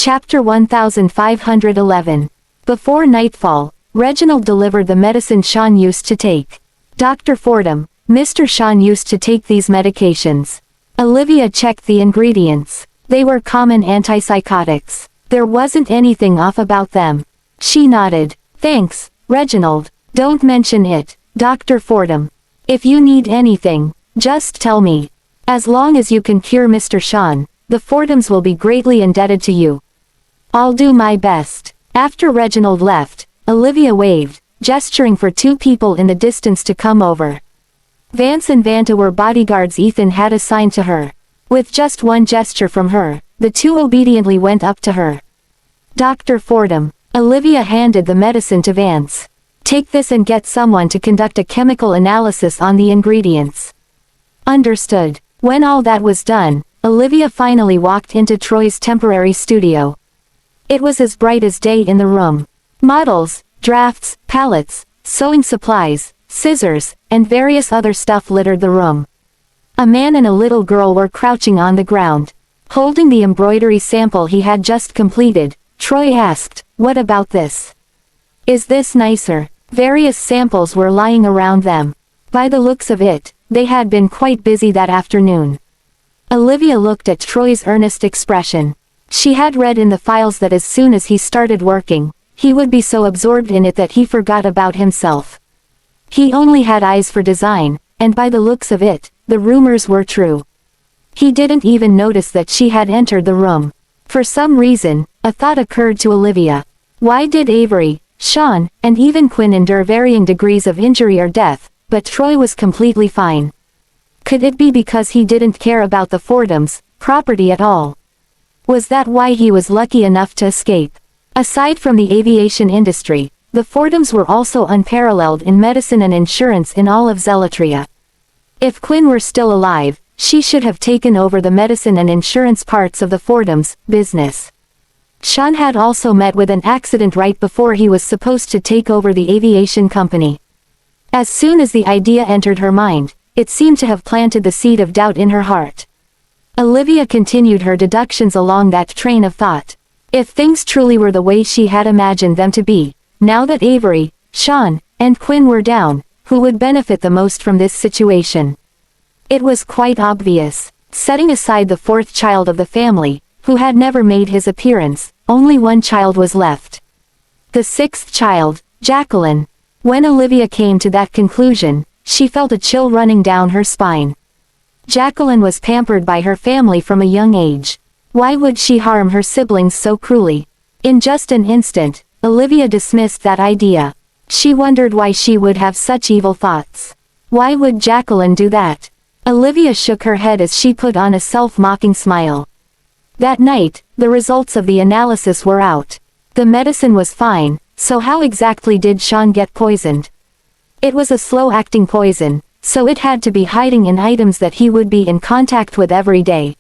Chapter 1511. Before nightfall, Reginald delivered the medicine Sean used to take. Dr. Fordham, Mr. Sean used to take these medications. Olivia checked the ingredients. They were common antipsychotics. There wasn't anything off about them. She nodded. Thanks, Reginald. Don't mention it, Dr. Fordham. If you need anything, just tell me. As long as you can cure Mr. Sean, the Fordhams will be greatly indebted to you. I'll do my best. After Reginald left, Olivia waved, gesturing for two people in the distance to come over. Vance and Vanta were bodyguards Ethan had assigned to her. With just one gesture from her, the two obediently went up to her. Dr. Fordham. Olivia handed the medicine to Vance. Take this and get someone to conduct a chemical analysis on the ingredients. Understood. When all that was done, Olivia finally walked into Troy's temporary studio. It was as bright as day in the room. Models, drafts, palettes, sewing supplies, scissors, and various other stuff littered the room. A man and a little girl were crouching on the ground. Holding the embroidery sample he had just completed, Troy asked, "What about this? Is this nicer?" Various samples were lying around them. By the looks of it, they had been quite busy that afternoon. Olivia looked at Troy's earnest expression. She had read in the files that as soon as he started working, he would be so absorbed in it that he forgot about himself. He only had eyes for design, and by the looks of it, the rumors were true. He didn't even notice that she had entered the room. For some reason, a thought occurred to Olivia. Why did Avery, Sean, and even Quinn endure varying degrees of injury or death, but Troy was completely fine? Could it be because he didn't care about the Fordhams' property at all? Was that why he was lucky enough to escape? Aside from the aviation industry, the Fordhams were also unparalleled in medicine and insurance in all of Zelatria. If Quinn were still alive, she should have taken over the medicine and insurance parts of the Fordhams' business. Sean had also met with an accident right before he was supposed to take over the aviation company. As soon as the idea entered her mind, it seemed to have planted the seed of doubt in her heart. Olivia continued her deductions along that train of thought. If things truly were the way she had imagined them to be, now that Avery, Sean, and Quinn were down, who would benefit the most from this situation? It was quite obvious. Setting aside the fourth child of the family, who had never made his appearance, only one child was left. The sixth child, Jacqueline. When Olivia came to that conclusion, she felt a chill running down her spine. Jacqueline was pampered by her family from a young age. Why would she harm her siblings so cruelly? In just an instant, Olivia dismissed that idea. She wondered why she would have such evil thoughts. Why would Jacqueline do that? Olivia shook her head as she put on a self-mocking smile. That night, the results of the analysis were out. The medicine was fine, so how exactly did Sean get poisoned? It was a slow-acting poison, so it had to be hiding in items that he would be in contact with every day.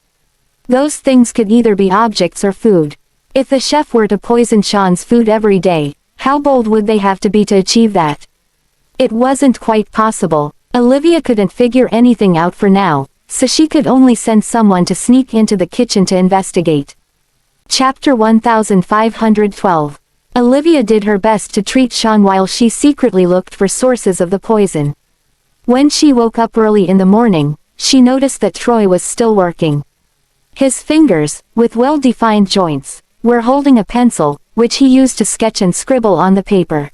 Those things could either be objects or food. If the chef were to poison Sean's food every day, how bold would they have to be to achieve that? It wasn't quite possible. Olivia couldn't figure anything out for now, so she could only send someone to sneak into the kitchen to investigate. Chapter 1512. Olivia did her best to treat Sean while she secretly looked for sources of the poison. When she woke up early in the morning, she noticed that Troy was still working. His fingers, with well-defined joints, were holding a pencil, which he used to sketch and scribble on the paper.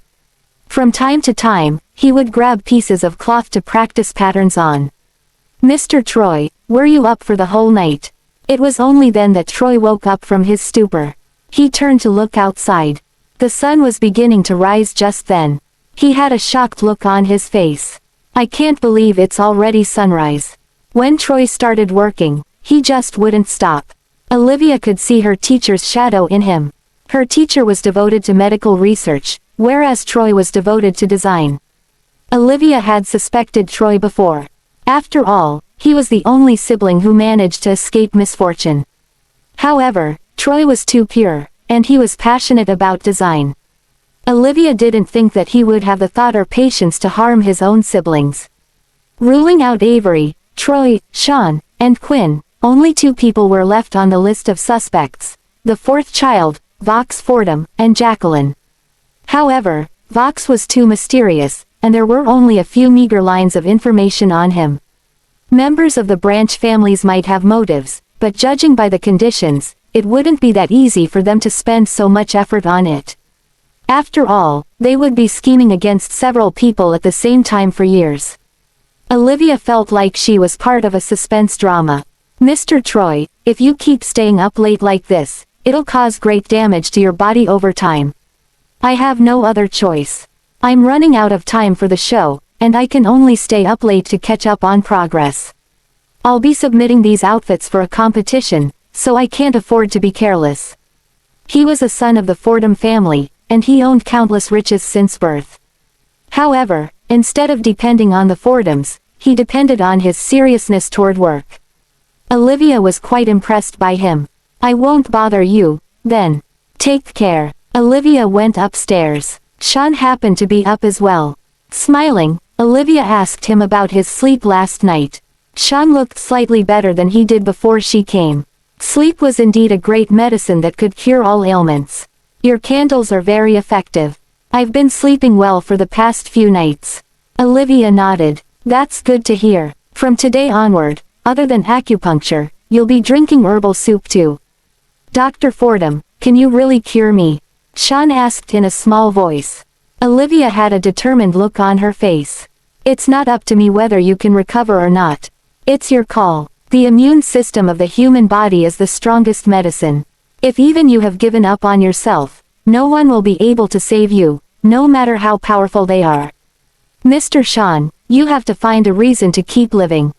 From time to time, he would grab pieces of cloth to practice patterns on. "Mr. Troy, were you up for the whole night?" It was only then that Troy woke up from his stupor. He turned to look outside. The sun was beginning to rise just then. He had a shocked look on his face. "I can't believe it's already sunrise." When Troy started working, he just wouldn't stop. Olivia could see her teacher's shadow in him. Her teacher was devoted to medical research, whereas Troy was devoted to design. Olivia had suspected Troy before. After all, he was the only sibling who managed to escape misfortune. However, Troy was too pure, and he was passionate about design. Olivia didn't think that he would have the thought or patience to harm his own siblings. Ruling out Avery, Troy, Sean, and Quinn, only two people were left on the list of suspects: the fourth child, Vox Fordham, and Jacqueline. However, Vox was too mysterious, and there were only a few meager lines of information on him. Members of the Branch families might have motives, but judging by the conditions, it wouldn't be that easy for them to spend so much effort on it. After all, they would be scheming against several people at the same time for years. Olivia felt like she was part of a suspense drama. Mr. Troy, if you keep staying up late like this, it'll cause great damage to your body over time. I have no other choice. I'm running out of time for the show, and I can only stay up late to catch up on progress. I'll be submitting these outfits for a competition, so I can't afford to be careless. He was a son of the Fordham family, and he owned countless riches since birth. However, instead of depending on the Fordhams, he depended on his seriousness toward work. Olivia was quite impressed by him. I won't bother you, then. Take care. Olivia went upstairs. Sean happened to be up as well. Smiling, Olivia asked him about his sleep last night. Sean looked slightly better than he did before she came. Sleep was indeed a great medicine that could cure all ailments. Your candles are very effective. I've been sleeping well for the past few nights. Olivia nodded. That's good to hear. From today onward, other than acupuncture, you'll be drinking herbal soup too. Dr. Fordham, can you really cure me? Sean asked in a small voice. Olivia had a determined look on her face. It's not up to me whether you can recover or not. It's your call. The immune system of the human body is the strongest medicine. If even you have given up on yourself, no one will be able to save you, no matter how powerful they are. Mr. Sean, you have to find a reason to keep living.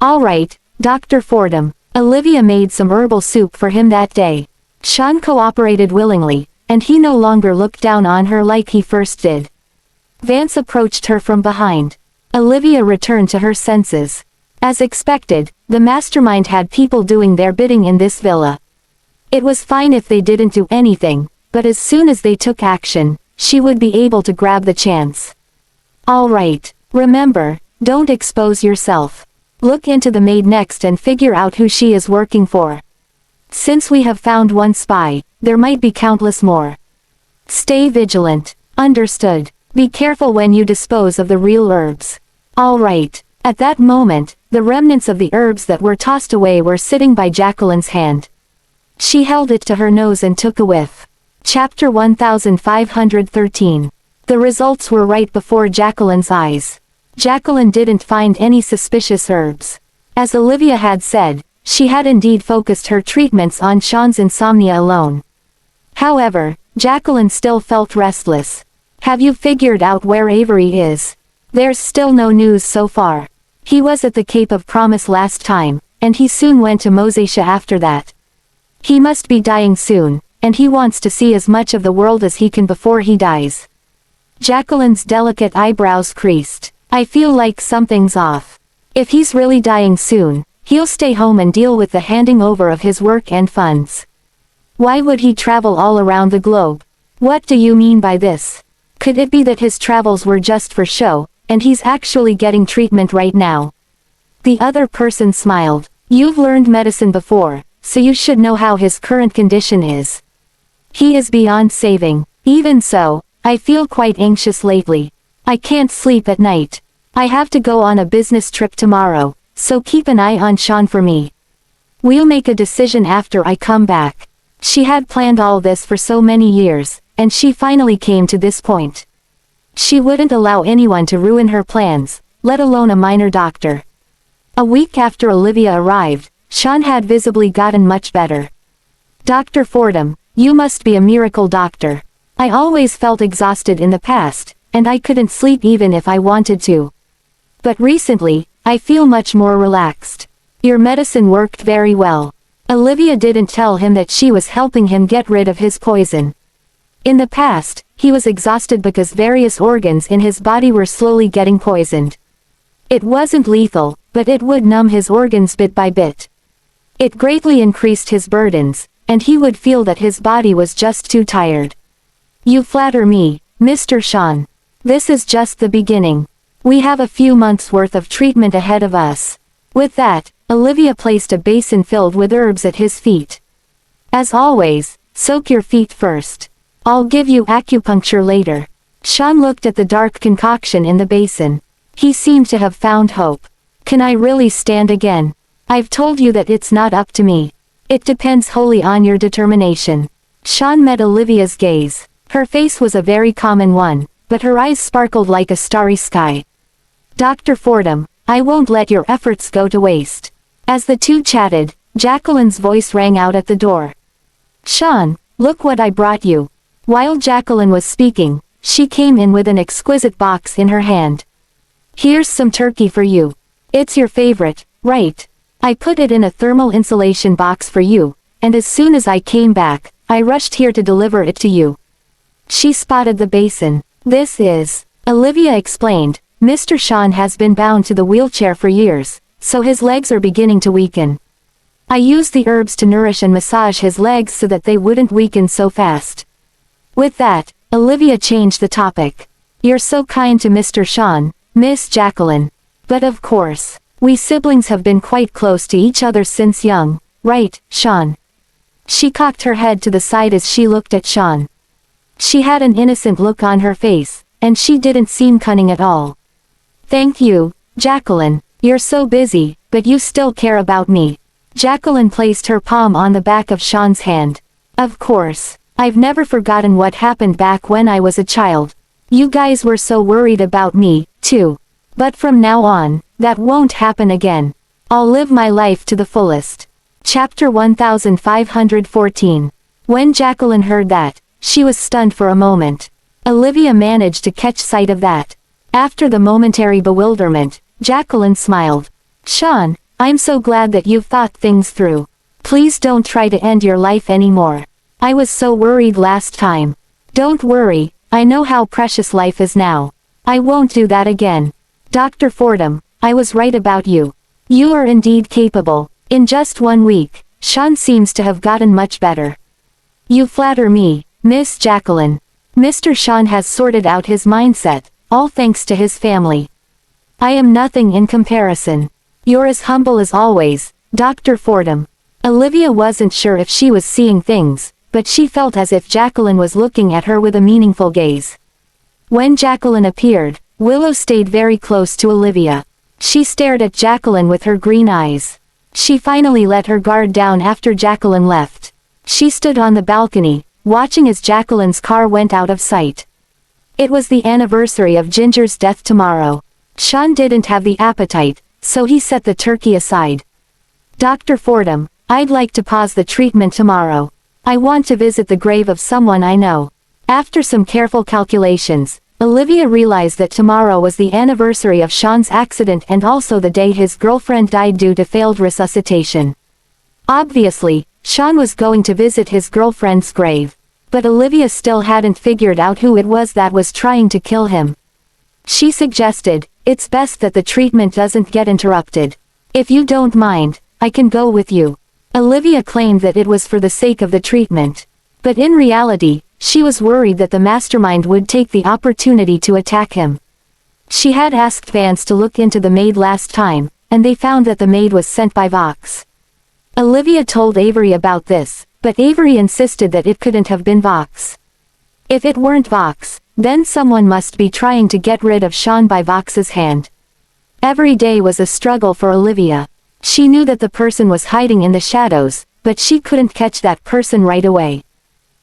All right, Dr. Fordham. Olivia made some herbal soup for him that day. Sean cooperated willingly, and he no longer looked down on her like he first did. Vance approached her from behind. Olivia returned to her senses. As expected, the mastermind had people doing their bidding in this villa. It was fine if they didn't do anything, but as soon as they took action, she would be able to grab the chance. All right, remember, don't expose yourself. Look into the maid next and figure out who she is working for. Since we have found one spy, there might be countless more. Stay vigilant. Understood. Be careful when you dispose of the real herbs. All right. At that moment, the remnants of the herbs that were tossed away were sitting by Jacqueline's hand. She held it to her nose and took a whiff. Chapter 1513. The results were right before Jacqueline's eyes. Jacqueline didn't find any suspicious herbs. As Olivia had said, she had indeed focused her treatments on Sean's insomnia alone. However, Jacqueline still felt restless. Have you figured out where Avery is? There's still no news so far. He was at the Cape of Promise last time, and he soon went to Mosatia after that. He must be dying soon, and he wants to see as much of the world as he can before he dies. Jacqueline's delicate eyebrows creased. I feel like something's off. If he's really dying soon, he'll stay home and deal with the handing over of his work and funds. Why would he travel all around the globe? What do you mean by this? Could it be that his travels were just for show, and he's actually getting treatment right now? The other person smiled. You've learned medicine before, so you should know how his current condition is. He is beyond saving. Even so, I feel quite anxious lately. I can't sleep at night. I have to go on a business trip tomorrow, so keep an eye on Sean for me. We'll make a decision after I come back. She had planned all this for so many years, and she finally came to this point. She wouldn't allow anyone to ruin her plans, let alone a minor doctor. A week after Olivia arrived, Sean had visibly gotten much better. Dr. Fordham, you must be a miracle doctor. I always felt exhausted in the past, and I couldn't sleep even if I wanted to. But recently, I feel much more relaxed. Your medicine worked very well. Olivia didn't tell him that she was helping him get rid of his poison. In the past, he was exhausted because various organs in his body were slowly getting poisoned. It wasn't lethal, but it would numb his organs bit by bit. It greatly increased his burdens, and he would feel that his body was just too tired. You flatter me, Mr. Sean. This is just the beginning. We have a few months' worth of treatment ahead of us. With that, Olivia placed a basin filled with herbs at his feet. As always, soak your feet first. I'll give you acupuncture later. Sean looked at the dark concoction in the basin. He seemed to have found hope. Can I really stand again? I've told you that it's not up to me. It depends wholly on your determination. Sean met Olivia's gaze. Her face was a very common one, but her eyes sparkled like a starry sky. Dr. Fordham, I won't let your efforts go to waste. As the two chatted, Jacqueline's voice rang out at the door. Sean, look what I brought you. While Jacqueline was speaking, she came in with an exquisite box in her hand. Here's some turkey for you. It's your favorite, right? I put it in a thermal insulation box for you, and as soon as I came back, I rushed here to deliver it to you. She spotted the basin. This is, Olivia explained, Mr. Sean has been bound to the wheelchair for years, so his legs are beginning to weaken. I used the herbs to nourish and massage his legs so that they wouldn't weaken so fast. With that, Olivia changed the topic. You're so kind to Mr. Sean, Miss Jacqueline. But of course, we siblings have been quite close to each other since young, right, Sean? She cocked her head to the side as she looked at Sean. She had an innocent look on her face, and she didn't seem cunning at all. Thank you, Jacqueline, you're so busy, but you still care about me. Jacqueline placed her palm on the back of Sean's hand. Of course, I've never forgotten what happened back when I was a child. You guys were so worried about me, too. But from now on, that won't happen again. I'll live my life to the fullest. Chapter 1514. When Jacqueline heard that, she was stunned for a moment. Olivia managed to catch sight of that. After the momentary bewilderment, Jacqueline smiled. Sean, I'm so glad that you've thought things through. Please don't try to end your life anymore. I was so worried last time. Don't worry, I know how precious life is now. I won't do that again. Dr. Fordham, I was right about you. You are indeed capable. In just 1 week, Sean seems to have gotten much better. You flatter me, Miss Jacqueline. Mr. Sean has sorted out his mindset, all thanks to his family. I am nothing in comparison. You're as humble as always, Dr. Fordham. Olivia wasn't sure if she was seeing things, but she felt as if Jacqueline was looking at her with a meaningful gaze. When Jacqueline appeared, Willow stayed very close to Olivia. She stared at Jacqueline with her green eyes. She finally let her guard down after Jacqueline left. She stood on the balcony, watching as Jacqueline's car went out of sight. It was the anniversary of Ginger's death tomorrow. Sean didn't have the appetite, so he set the turkey aside. Dr. Fordham, I'd like to pause the treatment tomorrow. I want to visit the grave of someone I know. After some careful calculations, Olivia realized that tomorrow was the anniversary of Sean's accident and also the day his girlfriend died due to failed resuscitation. Obviously, Sean was going to visit his girlfriend's grave. But Olivia still hadn't figured out who it was that was trying to kill him. She suggested, it's best that the treatment doesn't get interrupted. If you don't mind, I can go with you. Olivia claimed that it was for the sake of the treatment. But in reality, she was worried that the mastermind would take the opportunity to attack him. She had asked Vance to look into the maid last time, and they found that the maid was sent by Vox. Olivia told Avery about this, but Avery insisted that it couldn't have been Vox. If it weren't Vox, then someone must be trying to get rid of Sean by Vox's hand. Every day was a struggle for Olivia. She knew that the person was hiding in the shadows, but she couldn't catch that person right away.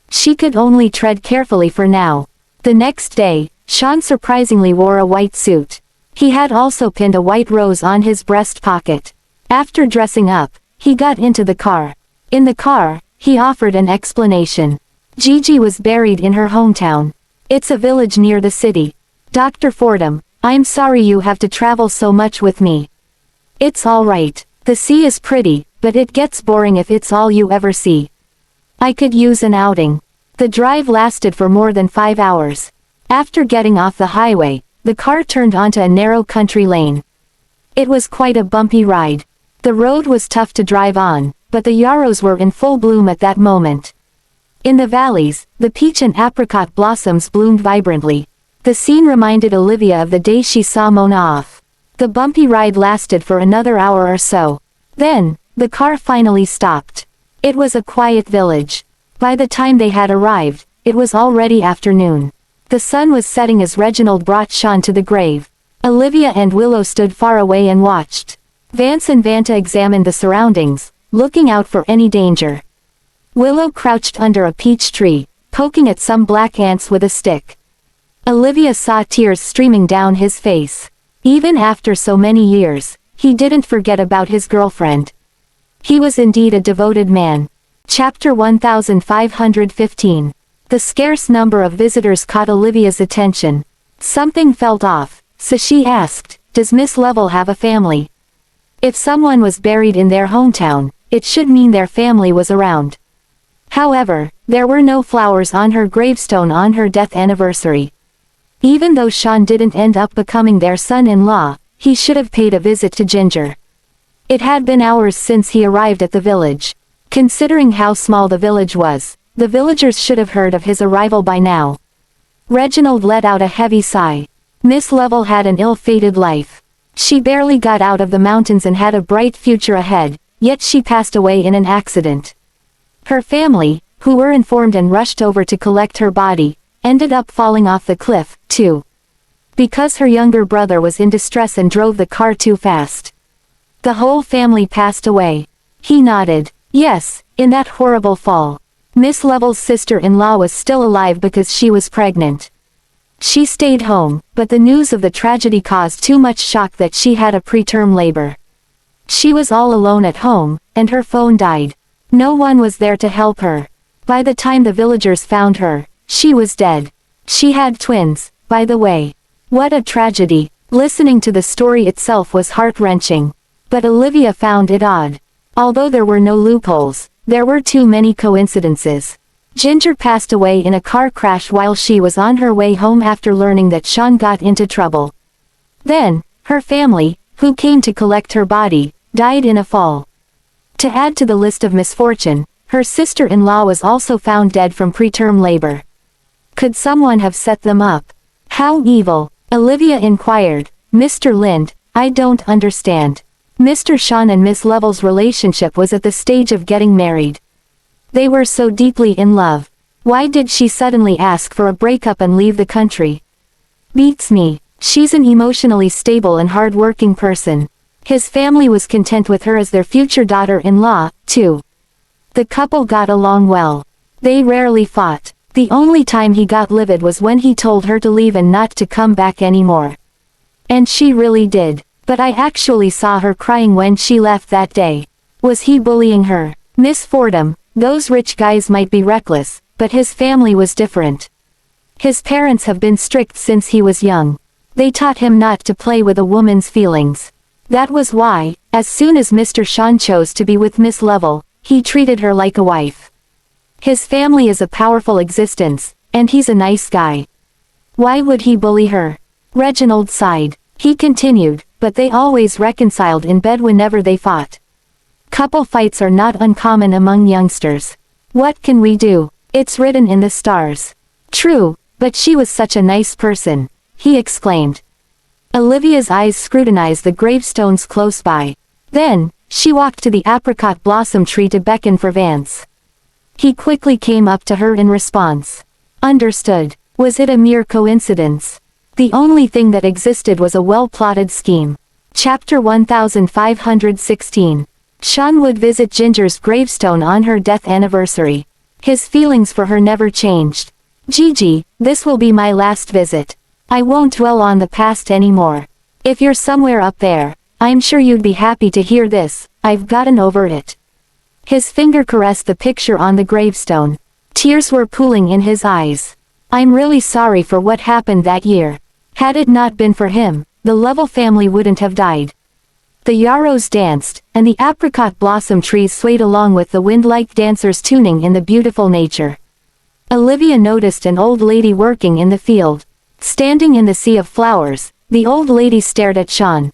She could only tread carefully for now. The next day, Sean surprisingly wore a white suit. He had also pinned a white rose on his breast pocket. After dressing up, he got into the car. In the car, he offered an explanation. Gigi was buried in her hometown. It's a village near the city. Dr. Fordham, I'm sorry you have to travel so much with me. It's all right. The sea is pretty, but it gets boring if it's all you ever see. I could use an outing. The drive lasted for more than 5 hours. After getting off the highway, the car turned onto a narrow country lane. It was quite a bumpy ride. The road was tough to drive on, but the yarrows were in full bloom at that moment. In the valleys, the peach and apricot blossoms bloomed vibrantly. The scene reminded Olivia of the day she saw Mona off. The bumpy ride lasted for another hour or so. Then, the car finally stopped. It was a quiet village. By the time they had arrived, it was already afternoon. The sun was setting as Reginald brought Sean to the grave. Olivia and Willow stood far away and watched. Vance and Vanta examined the surroundings, looking out for any danger. Willow crouched under a peach tree, poking at some black ants with a stick. Olivia saw tears streaming down his face. Even after so many years, he didn't forget about his girlfriend. He was indeed a devoted man. Chapter 1515. The scarce number of visitors caught Olivia's attention. Something felt off, so she asked, "Does Miss Lovell have a family?" If someone was buried in their hometown, it should mean their family was around. However, there were no flowers on her gravestone on her death anniversary. Even though Sean didn't end up becoming their son-in-law, he should have paid a visit to Ginger. It had been hours since he arrived at the village. Considering how small the village was, the villagers should have heard of his arrival by now. Reginald let out a heavy sigh. Miss Lovell had an ill-fated life. She barely got out of the mountains and had a bright future ahead, yet she passed away in an accident. Her family, who were informed and rushed over to collect her body, ended up falling off the cliff, too. Because her younger brother was in distress and drove the car too fast. The whole family passed away. He nodded. Yes, in that horrible fall. Miss Lovell's sister-in-law was still alive because she was pregnant. She stayed home, but the news of the tragedy caused too much shock that she had a preterm labor. She was all alone at home, and her phone died. No one was there to help her. By the time the villagers found her, she was dead. She had twins, by the way. What a tragedy. Listening to the story itself was heart-wrenching. But Olivia found it odd. Although there were no loopholes, there were too many coincidences. Ginger passed away in a car crash while she was on her way home after learning that Sean got into trouble. Then, her family, who came to collect her body, died in a fall. To add to the list of misfortune, her sister-in-law was also found dead from preterm labor. Could someone have set them up? How evil? Olivia inquired. Mr. Lind, I don't understand. Mr. Sean and Miss Lovell's relationship was at the stage of getting married. They were so deeply in love. Why did she suddenly ask for a breakup and leave the country? Beats me. She's an emotionally stable and hard-working person. His family was content with her as their future daughter-in-law, too. The couple got along well. They rarely fought. The only time he got livid was when he told her to leave and not to come back anymore. And she really did. But I actually saw her crying when she left that day. Was he bullying her? Miss Fordham, those rich guys might be reckless, but his family was different. His parents have been strict since he was young. They taught him not to play with a woman's feelings. That was why, as soon as Mr. Sean chose to be with Miss Lovell, he treated her like a wife. His family is a powerful existence, and he's a nice guy. Why would he bully her? Reginald sighed. He continued, but they always reconciled in bed whenever they fought. Couple fights are not uncommon among youngsters. What can we do? It's written in the stars. True, but she was such a nice person, he exclaimed. Olivia's eyes scrutinized the gravestones close by. Then, she walked to the apricot blossom tree to beckon for Vance. He quickly came up to her in response. Understood. Was it a mere coincidence? The only thing that existed was a well-plotted scheme. Chapter 1516. Sean would visit Ginger's gravestone on her death anniversary. His feelings for her never changed. Gigi, this will be my last visit. I won't dwell on the past anymore. If you're somewhere up there, I'm sure you'd be happy to hear this, I've gotten over it. His finger caressed the picture on the gravestone. Tears were pooling in his eyes. I'm really sorry for what happened that year. Had it not been for him, the Lovell family wouldn't have died. The yarrows danced, and the apricot blossom trees swayed along with the wind like dancers tuning in the beautiful nature. Olivia noticed an old lady working in the field. Standing in the sea of flowers, the old lady stared at Sean.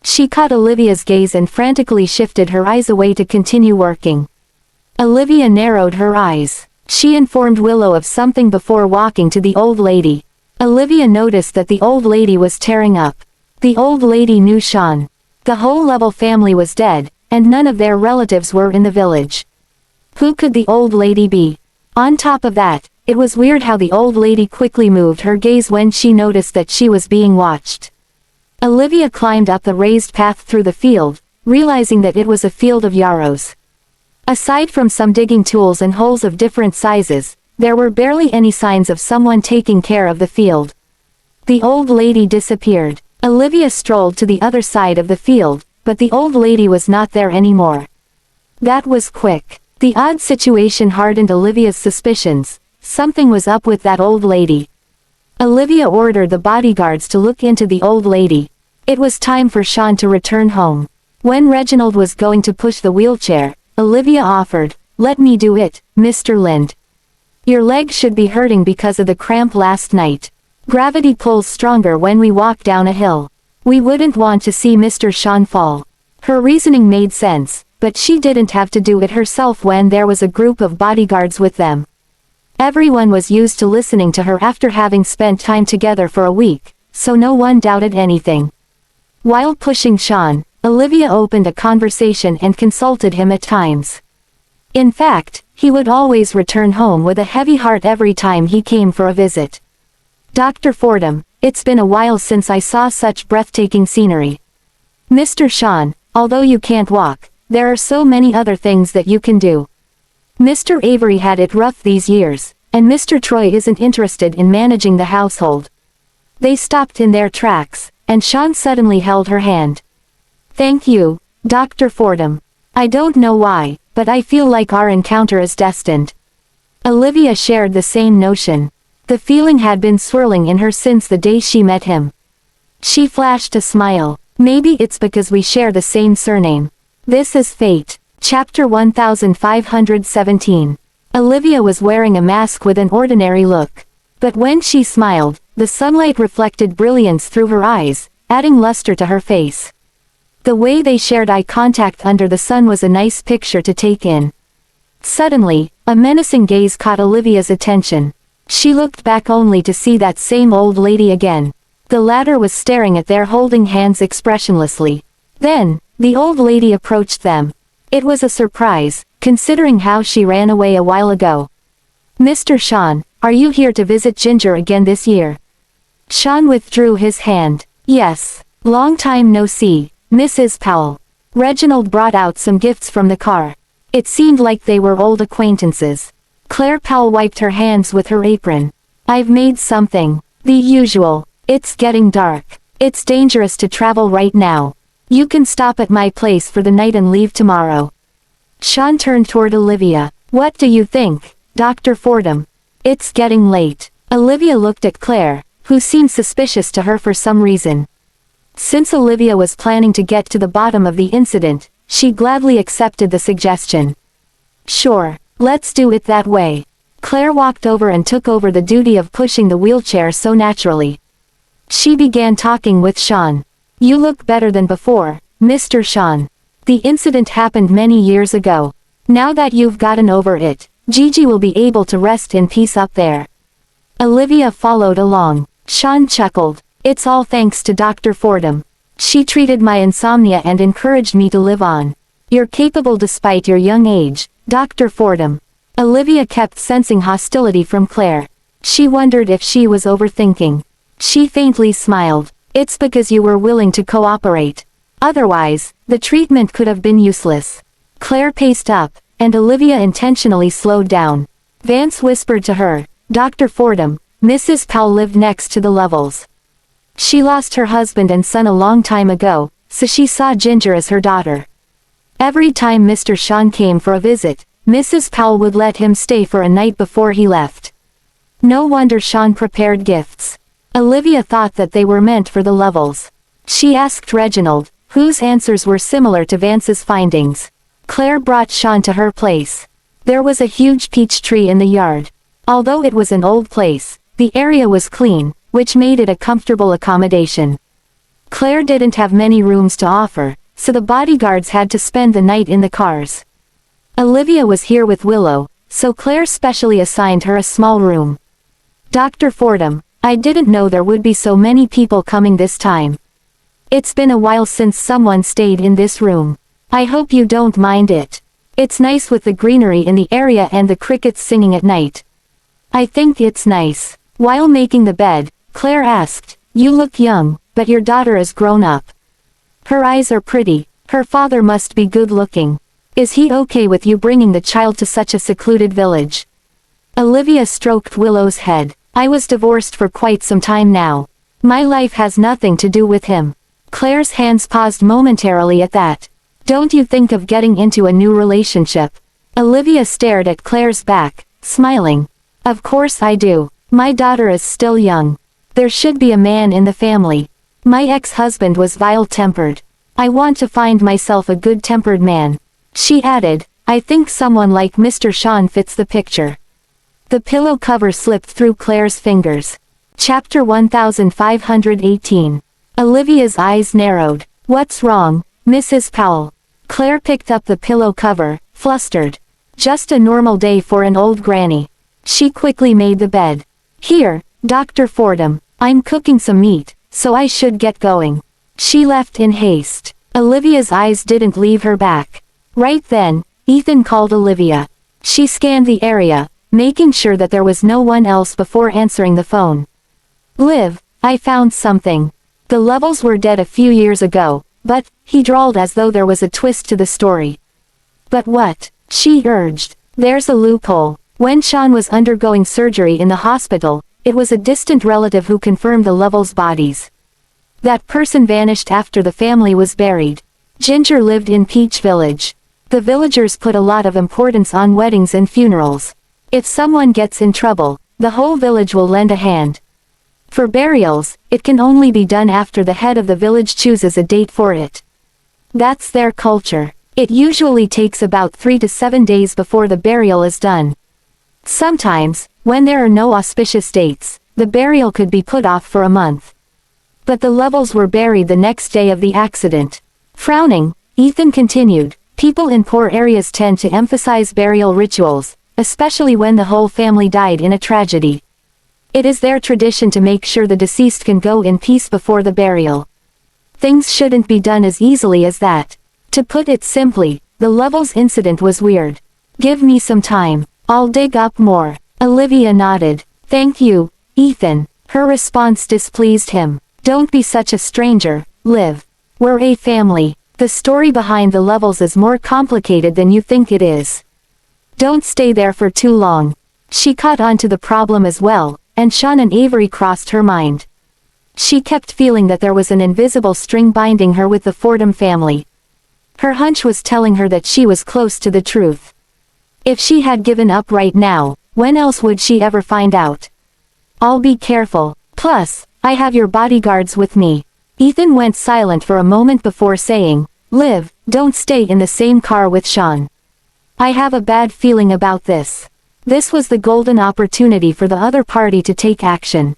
She caught Olivia's gaze and frantically shifted her eyes away to continue working. Olivia narrowed her eyes. She informed Willow of something before walking to the old lady. Olivia noticed that the old lady was tearing up. The old lady knew Sean. The whole Lovell family was dead, and none of their relatives were in the village. Who could the old lady be? On top of that, it was weird how the old lady quickly moved her gaze when she noticed that she was being watched. Olivia climbed up the raised path through the field, realizing that it was a field of yarrows. Aside from some digging tools and holes of different sizes, there were barely any signs of someone taking care of the field. The old lady disappeared. Olivia strolled to the other side of the field, but the old lady was not there anymore. That was quick. The odd situation hardened Olivia's suspicions. Something was up with that old lady. Olivia ordered the bodyguards to look into the old lady. It was time for Sean to return home. When Reginald was going to push the wheelchair, Olivia offered, "Let me do it, Mr. Lind. Your leg should be hurting because of the cramp last night. Gravity pulls stronger when we walk down a hill. We wouldn't want to see Mr. Sean fall." Her reasoning made sense, but she didn't have to do it herself when there was a group of bodyguards with them. Everyone was used to listening to her after having spent time together for a week, so no one doubted anything. While pushing Sean, Olivia opened a conversation and consulted him at times. In fact, he would always return home with a heavy heart every time he came for a visit. "Dr. Fordham, it's been a while since I saw such breathtaking scenery. Mr. Sean, although you can't walk, there are so many other things that you can do. Mr. Avery had it rough these years, and Mr. Troy isn't interested in managing the household." They stopped in their tracks, and Sean suddenly held her hand. "Thank you, Dr. Fordham. I don't know why, but I feel like our encounter is destined." Olivia shared the same notion. The feeling had been swirling in her since the day she met him. She flashed a smile. "Maybe it's because we share the same surname. This is fate." Chapter 1517. Olivia was wearing a mask with an ordinary look. But when she smiled, the sunlight reflected brilliance through her eyes, adding luster to her face. The way they shared eye contact under the sun was a nice picture to take in. Suddenly, a menacing gaze caught Olivia's attention. She looked back only to see that same old lady again. The latter was staring at them holding hands expressionlessly. Then, the old lady approached them. It was a surprise, considering how she ran away a while ago. "Mr. Sean, are you here to visit Ginger again this year?" Sean withdrew his hand. "Yes. Long time no see, Mrs. Powell." Reginald brought out some gifts from the car. It seemed like they were old acquaintances. Claire Powell wiped her hands with her apron. "I've made something. The usual. It's getting dark. It's dangerous to travel right now. You can stop at my place for the night and leave tomorrow." Sean turned toward Olivia. "What do you think, Dr. Fordham? It's getting late." Olivia looked at Claire, who seemed suspicious to her for some reason. Since Olivia was planning to get to the bottom of the incident, she gladly accepted the suggestion. "Sure, let's do it that way." Claire walked over and took over the duty of pushing the wheelchair so naturally. She began talking with Sean. "You look better than before, Mr. Sean. The incident happened many years ago. Now that you've gotten over it, Gigi will be able to rest in peace up there." Olivia followed along. Sean chuckled. "It's all thanks to Dr. Fordham. She treated my insomnia and encouraged me to live on. You're capable despite your young age, Dr. Fordham." Olivia kept sensing hostility from Claire. She wondered if she was overthinking. She faintly smiled. "It's because you were willing to cooperate. Otherwise, the treatment could have been useless." Claire paced up, and Olivia intentionally slowed down. Vance whispered to her, "Dr. Fordham, Mrs. Powell lived next to the Levels. She lost her husband and son a long time ago, so she saw Ginger as her daughter. Every time Mr. Sean came for a visit, Mrs. Powell would let him stay for a night before he left. No wonder Sean prepared gifts." Olivia thought that they were meant for the Levels. She asked Reginald, whose answers were similar to Vance's findings. Claire brought Sean to her place. There was a huge peach tree in the yard. Although it was an old place, the area was clean, which made it a comfortable accommodation. Claire didn't have many rooms to offer, so the bodyguards had to spend the night in the cars. Olivia was here with Willow, so Claire specially assigned her a small room. "Dr. Fordham, I didn't know there would be so many people coming this time. It's been a while since someone stayed in this room. I hope you don't mind it." It's nice with the greenery in the area and the crickets singing at night. I think it's nice. While making the bed, Claire asked, "You look young, but your daughter is grown up. Her eyes are pretty, her father must be good looking. Is he okay with you bringing the child to such a secluded village?" Olivia stroked Willow's head. "I was divorced for quite some time now. My life has nothing to do with him." Claire's hands paused momentarily at that. "Don't you think of getting into a new relationship?" Olivia stared at Claire's back, smiling. "Of course I do. My daughter is still young. There should be a man in the family. My ex-husband was vile-tempered. I want to find myself a good-tempered man." She added, "I think someone like Mr. Sean fits the picture." The pillow cover slipped through Claire's fingers. Chapter 1518. Olivia's eyes narrowed. "What's wrong, Mrs. Powell?" Claire picked up the pillow cover, flustered. "Just a normal day for an old granny." She quickly made the bed. "Here, Dr. Fordham, I'm cooking some meat, so I should get going." She left in haste. Olivia's eyes didn't leave her back. Right then, Ethan called Olivia. She scanned the area, making sure that there was no one else before answering the phone. "Liv, I found something. The levels were dead a few years ago, but," he drawled as though there was a twist to the story. "But what?" she urged. "There's a loophole. When Sean was undergoing surgery in the hospital, it was a distant relative who confirmed the Levels' bodies. That person vanished after the family was buried. Ginger lived in Peach Village. The villagers put a lot of importance on weddings and funerals. If someone gets in trouble, the whole village will lend a hand. For burials, it can only be done after the head of the village chooses a date for it. That's their culture. It usually takes about 3 to 7 days before the burial is done. Sometimes, when there are no auspicious dates, the burial could be put off for a month. But the Levels were buried the next day of the accident. Frowning, Ethan continued, "People in poor areas tend to emphasize burial rituals, especially when the whole family died in a tragedy. It is their tradition to make sure the deceased can go in peace before the burial. Things shouldn't be done as easily as that. To put it simply, the Levels incident was weird. Give me some time. I'll dig up more." Olivia nodded. "Thank you, Ethan." Her response displeased him. "Don't be such a stranger, Liv. We're a family. The story behind the Levels is more complicated than you think it is. Don't stay there for too long." She caught on to the problem as well, and Sean and Avery crossed her mind. She kept feeling that there was an invisible string binding her with the Fordham family. Her hunch was telling her that she was close to the truth. If she had given up right now, when else would she ever find out? "I'll be careful. Plus, I have your bodyguards with me." Ethan went silent for a moment before saying, "Liv, don't stay in the same car with Sean. I have a bad feeling about this." This was the golden opportunity for the other party to take action.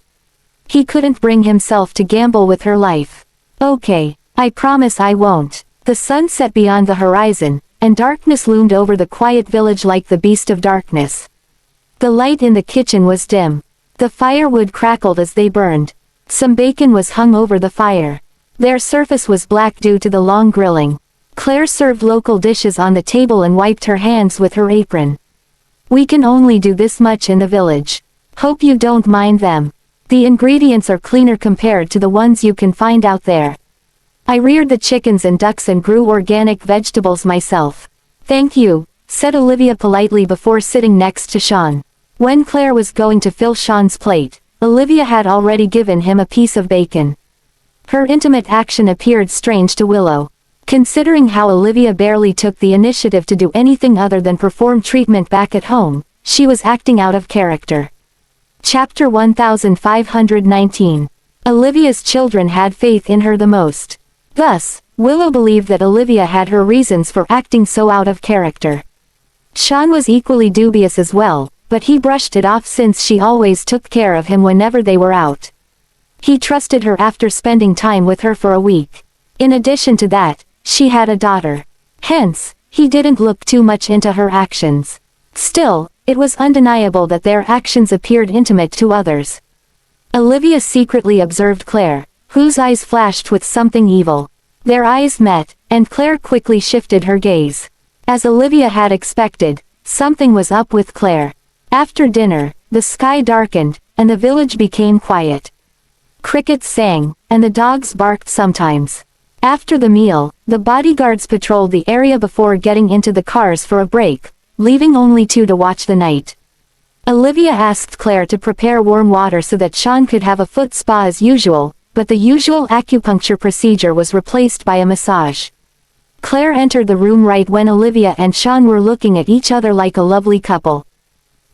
He couldn't bring himself to gamble with her life. "Okay, I promise I won't." The sun set beyond the horizon, and darkness loomed over the quiet village like the beast of darkness. The light in the kitchen was dim. The firewood crackled as they burned. Some bacon was hung over the fire. Their surface was black due to the long grilling. Claire served local dishes on the table and wiped her hands with her apron. "We can only do this much in the village. Hope you don't mind them. The ingredients are cleaner compared to the ones you can find out there. I reared the chickens and ducks and grew organic vegetables myself." "Thank you," said Olivia politely before sitting next to Sean. When Claire was going to fill Sean's plate, Olivia had already given him a piece of bacon. Her intimate action appeared strange to Willow. Considering how Olivia barely took the initiative to do anything other than perform treatment back at home, she was acting out of character. Chapter 1519. Olivia's children had faith in her the most. Thus, Willow believed that Olivia had her reasons for acting so out of character. Sean was equally dubious as well, but he brushed it off since she always took care of him whenever they were out. He trusted her after spending time with her for a week. In addition to that, she had a daughter. Hence, he didn't look too much into her actions. Still, it was undeniable that their actions appeared intimate to others. Olivia secretly observed Claire, whose eyes flashed with something evil. Their eyes met, and Claire quickly shifted her gaze. As Olivia had expected, something was up with Claire. After dinner, the sky darkened, and the village became quiet. Crickets sang, and the dogs barked sometimes. After the meal, the bodyguards patrolled the area before getting into the cars for a break, leaving only 2 to watch the night. Olivia asked Claire to prepare warm water so that Sean could have a foot spa as usual, but the usual acupuncture procedure was replaced by a massage. Claire entered the room right when Olivia and Sean were looking at each other like a lovely couple.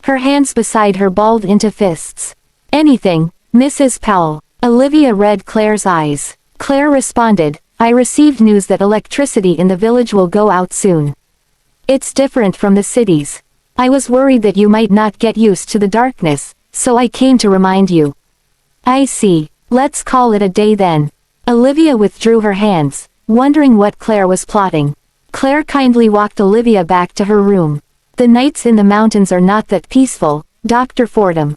Her hands beside her balled into fists. "Anything, Mrs. Powell." Olivia read Claire's eyes. Claire responded, "I received news that electricity in the village will go out soon. It's different from the cities. I was worried that you might not get used to the darkness, so I came to remind you." "I see. Let's call it a day then." Olivia withdrew her hands, wondering what Claire was plotting. Claire kindly walked Olivia back to her room. "The nights in the mountains are not that peaceful, Dr. Fordham.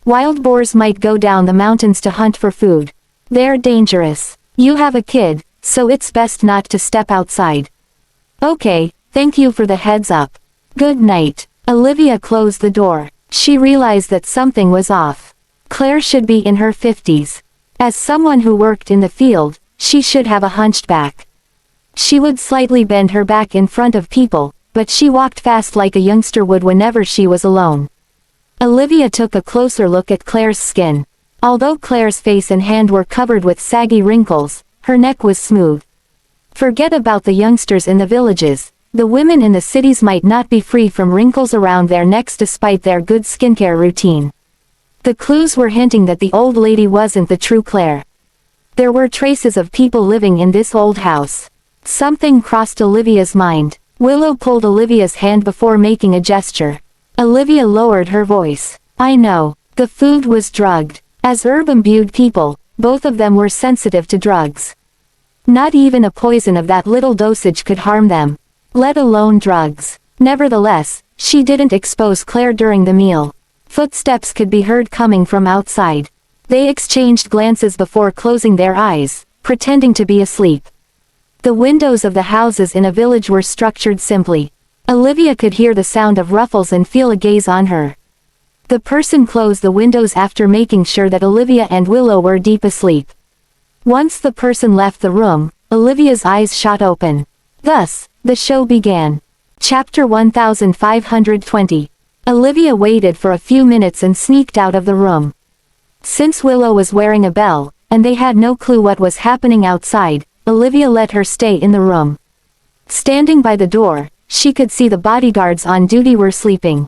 Wild boars might go down the mountains to hunt for food. They're dangerous. You have a kid, so it's best not to step outside." "Okay, thank you for the heads up. Good night." Olivia closed the door. She realized that something was off. Claire should be in her 50s. As someone who worked in the field, she should have a hunched back. She would slightly bend her back in front of people, but she walked fast like a youngster would whenever she was alone. Olivia took a closer look at Claire's skin. Although Claire's face and hand were covered with saggy wrinkles, her neck was smooth. Forget about the youngsters in the villages. The women in the cities might not be free from wrinkles around their necks despite their good skincare routine. The clues were hinting that the old lady wasn't the true Claire. There were traces of people living in this old house. Something crossed Olivia's mind. Willow pulled Olivia's hand before making a gesture. Olivia lowered her voice. "I know. The food was drugged. As herb-imbued people, both of them were sensitive to drugs. Not even a poison of that little dosage could harm them, let alone drugs." Nevertheless, she didn't expose Claire during the meal. Footsteps could be heard coming from outside. They exchanged glances before closing their eyes, pretending to be asleep. The windows of the houses in a village were structured simply. Olivia could hear the sound of ruffles and feel a gaze on her. The person closed the windows after making sure that Olivia and Willow were deep asleep. Once the person left the room, Olivia's eyes shot open. Thus, the show began. Chapter 1520. Olivia waited for a few minutes and sneaked out of the room. Since Willow was wearing a bell, and they had no clue what was happening outside, Olivia let her stay in the room. Standing by the door, she could see the bodyguards on duty were sleeping.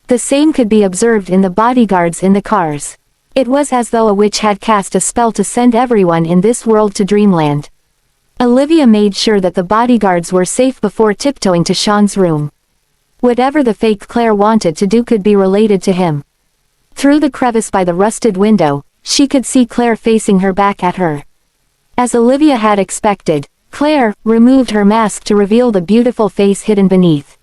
The same could be observed in the bodyguards in the cars. It was as though a witch had cast a spell to send everyone in this world to dreamland. Olivia made sure that the bodyguards were safe before tiptoeing to Sean's room. Whatever the fake Claire wanted to do could be related to him. Through the crevice by the rusted window, she could see Claire facing her back at her. As Olivia had expected, Claire removed her mask to reveal the beautiful face hidden beneath.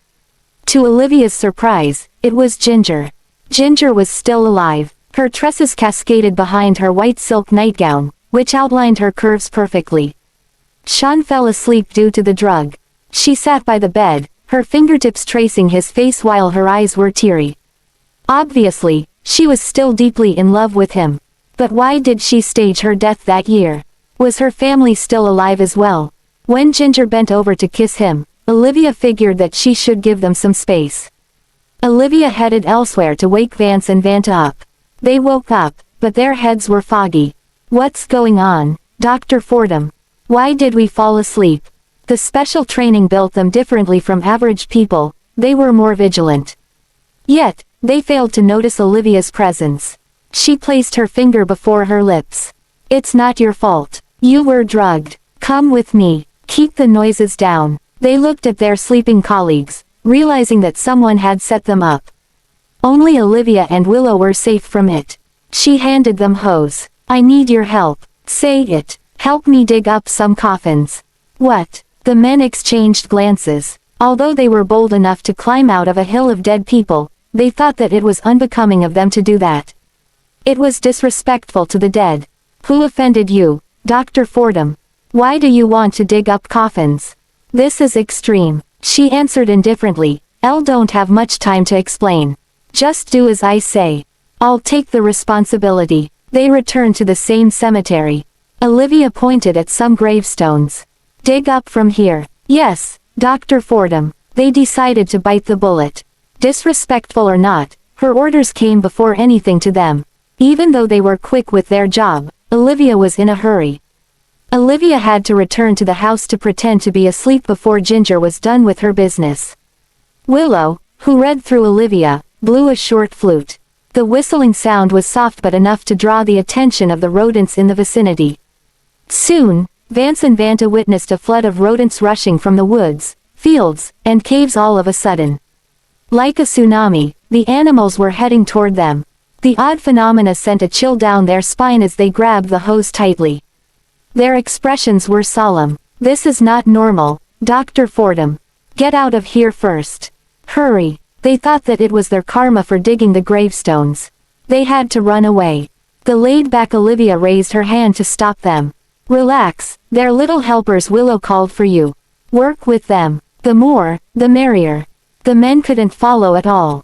To Olivia's surprise, it was Ginger. Ginger was still alive. Her tresses cascaded behind her white silk nightgown, which outlined her curves perfectly. Sean fell asleep due to the drug. She sat by the bed, her fingertips tracing his face while her eyes were teary. Obviously, she was still deeply in love with him. But why did she stage her death that year? Was her family still alive as well? When Ginger bent over to kiss him, Olivia figured that she should give them some space. Olivia headed elsewhere to wake Vance and Vanta up. They woke up, but their heads were foggy. "What's going on, Dr. Fordham? Why did we fall asleep?" The special training built them differently from average people. They were more vigilant. Yet, they failed to notice Olivia's presence. She placed her finger before her lips. "It's not your fault. You were drugged. Come with me. Keep the noises down." They looked at their sleeping colleagues, realizing that someone had set them up. Only Olivia and Willow were safe from it. She handed them hose. "I need your help. Say it. Help me dig up some coffins." "What?" The men exchanged glances. Although they were bold enough to climb out of a hill of dead people, they thought that it was unbecoming of them to do that. It was disrespectful to the dead. "Who offended you, Dr. Fordham? Why do you want to dig up coffins? This is extreme." She answered indifferently, "I don't have much time to explain. Just do as I say. I'll take the responsibility." They returned to the same cemetery. Olivia pointed at some gravestones. "Dig up from here." "Yes, Dr. Fordham." They decided to bite the bullet. Disrespectful or not, her orders came before anything to them. Even though they were quick with their job, Olivia was in a hurry. Olivia had to return to the house to pretend to be asleep before Ginger was done with her business. Willow, who read through Olivia, blew a short flute. The whistling sound was soft but enough to draw the attention of the rodents in the vicinity. Soon, Vance and Vanta witnessed a flood of rodents rushing from the woods, fields, and caves all of a sudden. Like a tsunami, the animals were heading toward them. The odd phenomena sent a chill down their spine as they grabbed the hose tightly. Their expressions were solemn. "This is not normal, Dr. Fordham. Get out of here first. Hurry." They thought that it was their karma for digging the gravestones. They had to run away. The laid-back Olivia raised her hand to stop them. "Relax, they're little helpers. Willow called for you. Work with them. The more, the merrier." The men couldn't follow at all.